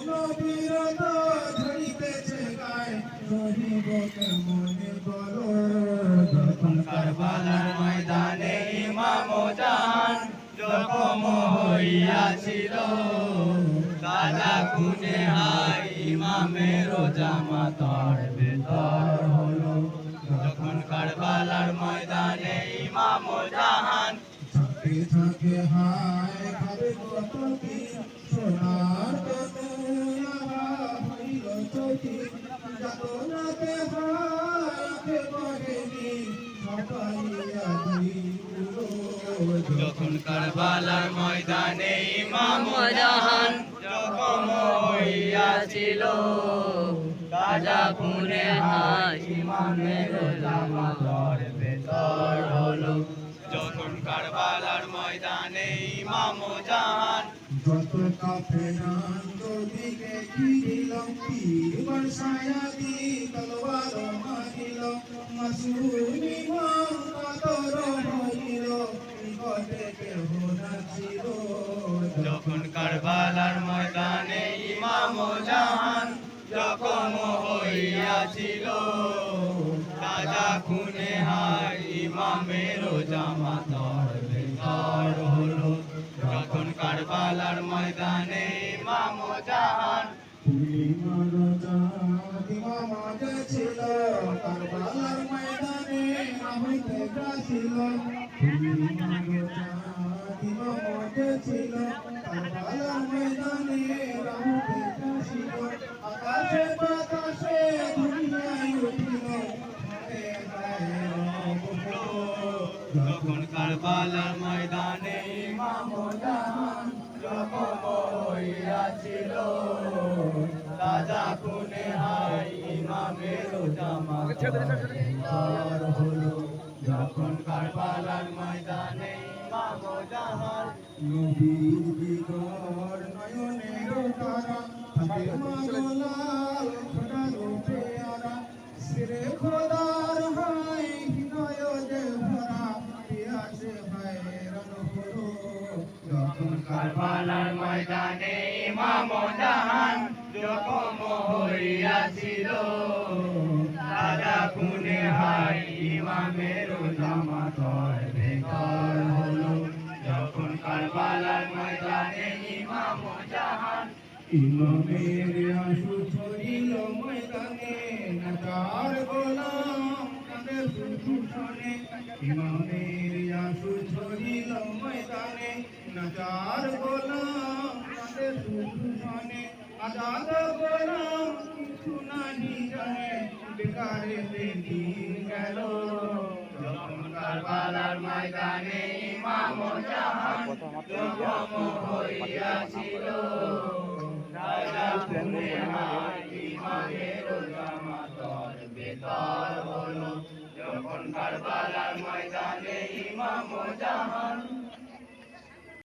নবীর ঝরিতেছে গায়ে শহীদ কেমনে বলো যখন কারবালার ময়দানে ইমাম জান জখম হইয়াছিল তাজা খুনে হায় ইমামের জামাতার ভেতর হলো যখন কারবালার ময়দানে ইমাম জাহান ঝাঁকে ঝাঁকে হায় খাবে কত দিন সোনার তনু হইল চটি যাতনাতে হায় বহেনি ছাপাইয়া দিল যখন কারবালার ময়দানে ইমাম জাহান জখম হইয়াছিল তাজা খুনে হায় ইমামের জামাতার ভেতর হলো যখন কারবালার ময়দানে ইমাম জাহান যত কাফেরান দিকে ঘিরিল তীর বর্ষায়া দি তলোয়ার মারিল মাসুম ইমাম কাতর হইল নিকটে কেহ না ছিল যখন কারবালার ময়দানে ইমাম জাহান জখম হইয়াছিল তাজা খুনে হায় ইমামের জামাতার ভেতর হলো যখন কারবালার ময়দানে ইমাম জাহান ইমাম ছিল কারবালার ময়দানে হইতে ছিল ইমাম ছিল কারবালার ময়দানে হইতে ছিল আকাশে বাতাসে দুনিয়ায় উঠিল যখন কারবালার ময়দানে ইমাম জাহান জখম হইয়াছিল তাজা খুনে হায় ইমামের জামাতার হলো যখন কারবালার ময়দানে ইমাম জাহান নবীর বিগর নয়নের তারা ফাতেমা গোলাল খোদার পেয়ারা সিরে খোদার হায় হৃদয় যে ভরা পিয়াসে hayran হলো যখন কারবালার ময়দানে ইমাম জাহান জখম হইয়াছিল তাজা খুনে হায় ইমামের জামাতার ভেতর হলো যখন কারবালার ময়দানে ইমাম জাহান ইমামের আশু ছড়িল ময়দানে নাচার গোলাম কাঁদে শুধু শোনে ইমামের আশু ছড়িল ময়দানে নাচার গোলাম কাঁদে শুধু শোনে আজাদ গোলাম কিছু নাহি জানে বেকারে দিন গেল যখন কারবালার ময়দানে ইমাম জাহান জখম হইয়াছিল তাজা খুনে হায় ইমামের জামাতার ভেতর হলো যখন কারবালার ময়দানে